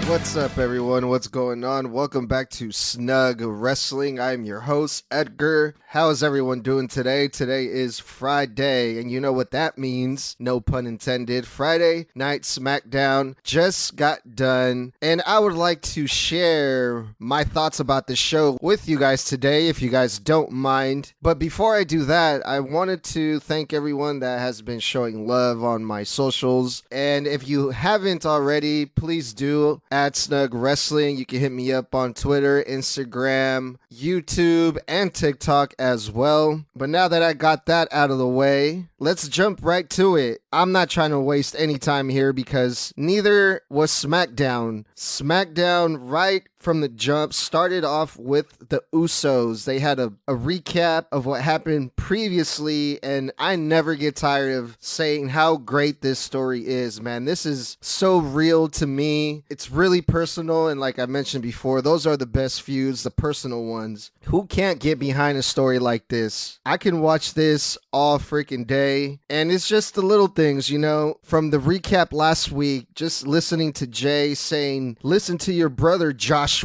What's up, everyone? What's going on? Welcome back to Snug Wrestling. I'm your host, Edgar. How is everyone doing today? Today is Friday, and you know what that means. No pun intended. Friday Night Smackdown just got done, and I would like to share my thoughts about the show with you guys today, if you guys don't mind. But before I do that, I wanted to thank everyone that has been showing love on my socials, and if you haven't already, please do. At Snug Wrestling. You can hit me up on Twitter, Instagram, YouTube, and TikTok as well. But now that I got that out of the way, let's jump right to it. I'm not trying to waste any time here because neither was Smackdown. Smackdown, right from the jump, started off with the Usos. They had a recap of what happened previously, and I never get tired of saying how great this story is, man. This is so real to me. It's really personal, and like I mentioned before, those are the best feuds, the personal ones. Who can't get behind a story like this? I can watch this all freaking day, and it's just the little things, you know, from the recap last week, just listening to Jay saying, listen to your brother Joshua,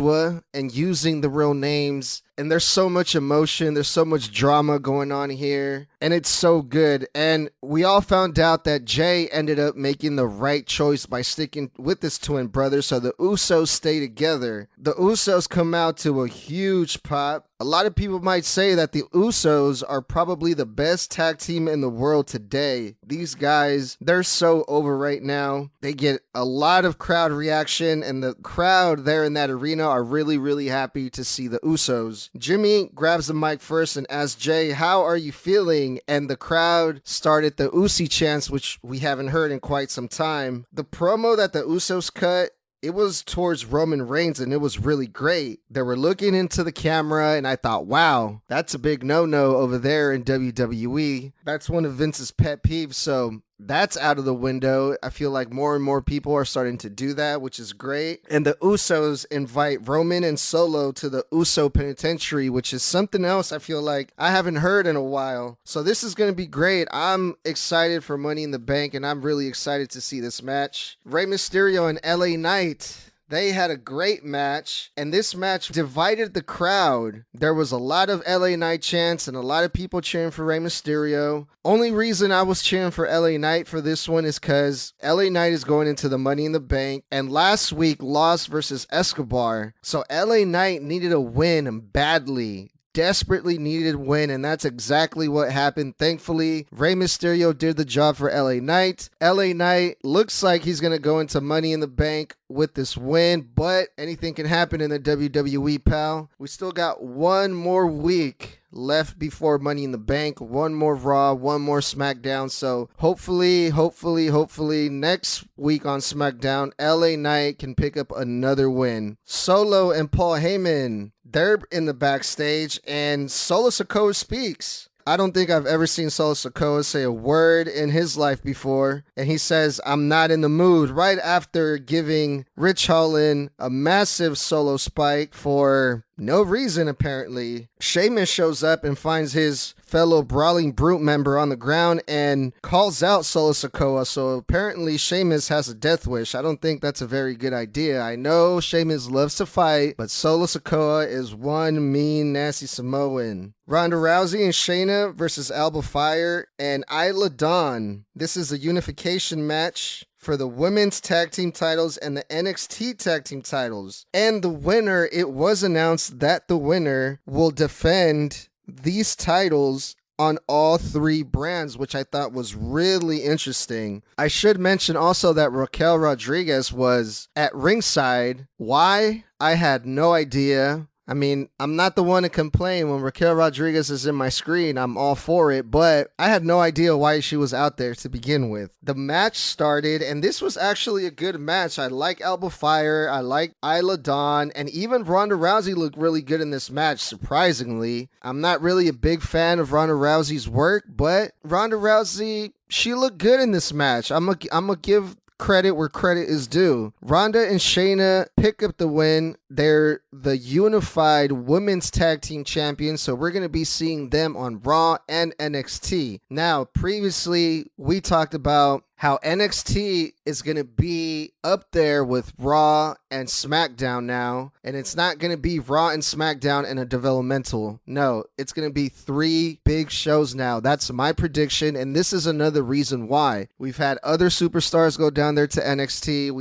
and using the real names. And there's so much emotion, there's so much drama going on here, and it's so good. And we all found out that Jay ended up making the right choice by sticking with his twin brother, so the Usos stay together. The Usos come out to a huge pop. A lot of people might say that the Usos are probably the best tag team in the world today. These guys, they're so over right now. They get a lot of crowd reaction, and the crowd there in that arena are really, really happy to see the Usos. Jimmy grabs the mic first and asks Jay, how are you feeling? And the crowd started the Usi chants, which we haven't heard in quite some time. The promo that the Usos cut, it was towards Roman Reigns, and it was really great. They were looking into the camera, and I thought, wow, that's a big no-no over there in WWE. That's one of Vince's pet peeves, so that's out of the window. I feel like more and more people are starting to do that, which is great. And the Usos invite Roman and Solo to the Uso Penitentiary, which is something else I feel like I haven't heard in a while. So this is going to be great. I'm excited for Money in the Bank, and I'm really excited to see this match. Rey Mysterio and LA Knight, they had a great match, and this match divided the crowd. There was a lot of LA Knight chants and a lot of people cheering for Rey Mysterio. Only reason I was cheering for LA Knight for this one is because LA Knight is going into the Money in the Bank, and last week lost versus Escobar. So LA Knight needed a win badly. Desperately needed win, and that's exactly what happened. Thankfully, Rey Mysterio did the job for LA Knight. LA Knight looks like he's going to go into Money in the Bank with this win, but anything can happen in the WWE, pal. We still got one more week left before Money in the Bank, one more Raw, one more SmackDown. So hopefully next week on SmackDown, LA Knight can pick up another win. Solo and Paul Heyman, they're in the backstage, and Solo Sikoa speaks. I don't think I've ever seen Solo Sikoa say a word in his life before, and he says, I'm not in the mood, right after giving Rich Holland a massive solo spike for no reason, apparently. Sheamus shows up and finds his fellow Brawling Brute member on the ground and calls out Solo Sikoa, so apparently Sheamus has a death wish. I don't think that's a very good idea. I know Sheamus loves to fight, but Solo Sikoa is one mean, nasty Samoan. Ronda Rousey and Shayna versus Alba Fire and Isla Dawn. This is a unification match for the women's tag team titles and the NXT tag team titles. And the winner, it was announced that the winner will defend these titles on all three brands, which I thought was really interesting. I should mention also that Raquel Rodriguez was at ringside. Why? I had no idea. I mean, I'm not the one to complain. When Raquel Rodriguez is in my screen, I'm all for it, but I had no idea why she was out there to begin with. The match started, and this was actually a good match. I like Alba Fire, I like Isla Dawn, and even Ronda Rousey looked really good in this match, surprisingly. I'm not really a big fan of Ronda Rousey's work, but Ronda Rousey, she looked good in this match. I'm gonna give credit where credit is due. Ronda and Shayna pick up the win. They're the unified women's tag team champions, so we're going to be seeing them on Raw and NXT. Now, previously, we talked about how NXT is going to be up there with Raw and SmackDown now, and it's not going to be Raw and SmackDown and a developmental. No, it's going to be 3 big shows now. That's my prediction, and this is another reason why. We've had other superstars go down there to NXT.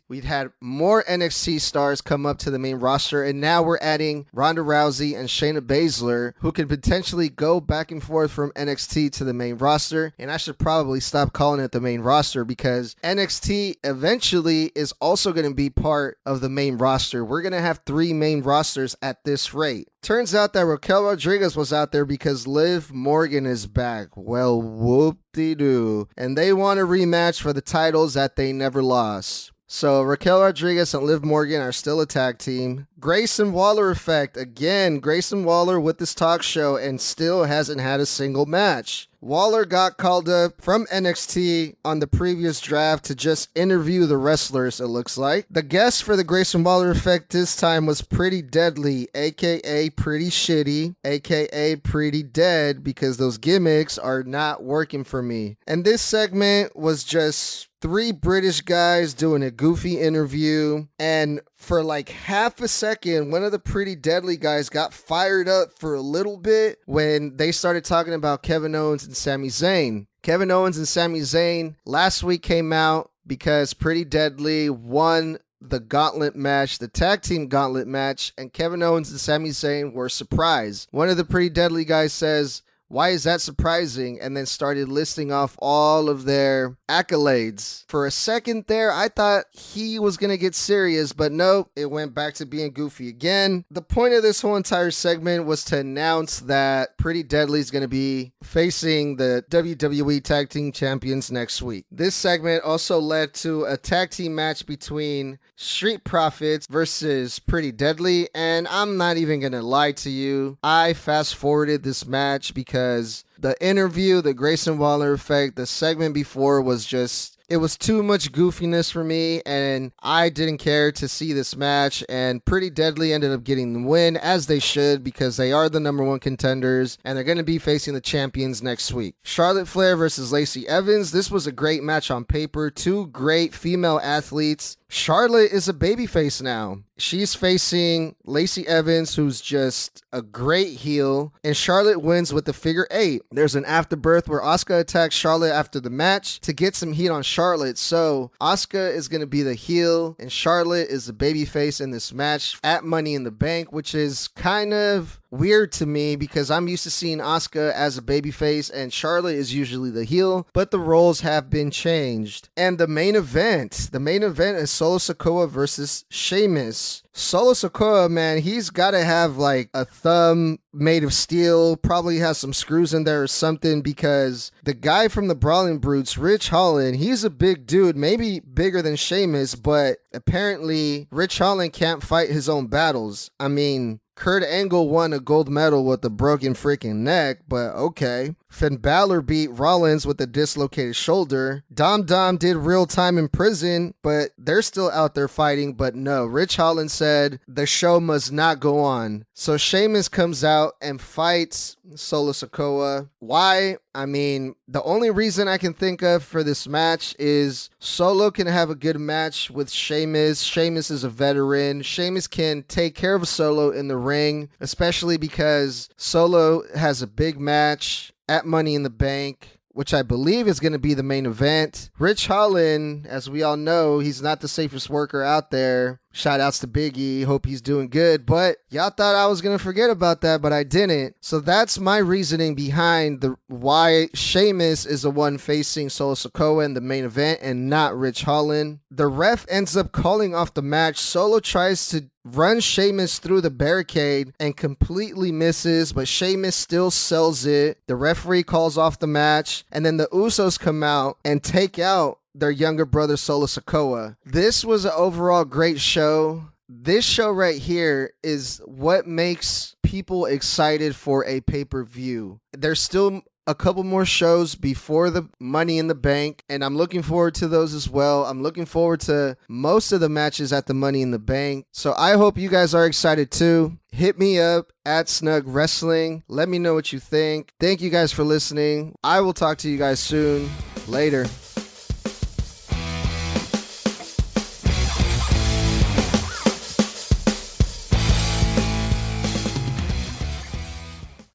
We'd had more NXT stars come up to the main roster, and now we're adding Ronda Rousey and Shayna Baszler, who can potentially go back and forth from NXT to the main roster. And I should probably stop calling it the main roster, because NXT eventually is also going to be part of the main roster. We're going to have 3 main rosters at this rate. Turns out that Raquel Rodriguez was out there because Liv Morgan is back. Well, whoop-de-doo. And they want a rematch for the titles that they never lost. So Raquel Rodriguez and Liv Morgan are still a tag team. Grayson Waller effect. Again, Grayson Waller with this talk show and still hasn't had a single match. Waller got called up from NXT on the previous draft to just interview the wrestlers, it looks like. The guest for the Grayson Waller effect this time was Pretty Deadly, aka Pretty Shitty, aka Pretty Dead, because those gimmicks are not working for me. And this segment was just 3 British guys doing a goofy interview, and for like half a second, one of the Pretty Deadly guys got fired up for a little bit when they started talking about Kevin Owens and Sami Zayn. Kevin Owens and Sami Zayn last week came out because Pretty Deadly won the gauntlet match, the tag team gauntlet match, and Kevin Owens and Sami Zayn were surprised. One of the Pretty Deadly guys says, "Why is that surprising?" and then started listing off all of their accolades. For a second there, I thought he was going to get serious, but no, it went back to being goofy again. The point of this whole entire segment was to announce that Pretty Deadly is going to be facing the WWE Tag Team Champions next week. This segment also led to a tag team match between Street Profits versus Pretty Deadly, and I'm not even going to lie to you. I fast forwarded this match because the interview, the Grayson Waller effect, the segment before was just, it was too much goofiness for me, and I didn't care to see this match, and Pretty Deadly ended up getting the win, as they should, because they are the #1 contenders, and they're going to be facing the champions next week. Charlotte Flair versus Lacey Evans. This was a great match on paper. 2 great female athletes. Charlotte is a babyface now. She's facing Lacey Evans, who's just a great heel, and Charlotte wins with the figure 8. There's an afterbirth where Asuka attacks Charlotte after the match to get some heat on Charlotte. So Asuka is going to be the heel, and Charlotte is the babyface in this match at Money in the Bank, which is kind of weird to me because I'm used to seeing Asuka as a babyface and Charlotte is usually the heel, but the roles have been changed. And the main event is Solo Sikoa versus Sheamus. Solo Sikoa, man, he's got to have like a thumb made of steel, probably has some screws in there or something, because the guy from the Brawling Brutes, Rich Holland, he's a big dude, maybe bigger than Sheamus, but apparently Rich Holland can't fight his own battles. I mean, Kurt Angle won a gold medal with a broken freaking neck, but okay. Finn Balor beat Rollins with a dislocated shoulder. Dom did real time in prison, but they're still out there fighting. But no, Rich Holland said the show must not go on. So Sheamus comes out and fights Solo Sikoa. Why? I mean, the only reason I can think of for this match is Solo can have a good match with Sheamus. Sheamus is a veteran. Sheamus can take care of Solo in the ring, especially because Solo has a big match at Money in the Bank, which I believe is going to be the main event. Rich Holland, as we all know, he's not the safest worker out there. Shout outs to Biggie. Hope he's doing good. But y'all thought I was going to forget about that, but I didn't. So that's my reasoning behind why Sheamus is the one facing Solo Sikoa in the main event and not Rich Holland. The ref ends up calling off the match. Solo tries to run Sheamus through the barricade and completely misses, but Sheamus still sells it. The referee calls off the match, and then the Usos come out and take out their younger brother Solo Sikoa. This was an overall great show. This show right here is what makes people excited for a pay-per-view. There's still a couple more shows before the Money in the Bank, and I'm looking forward to those as well. I'm looking forward to most of the matches at the Money in the Bank. So I hope you guys are excited too. Hit me up at Snug Wrestling. Let me know what you think. Thank you guys for listening. I will talk to you guys soon. Later.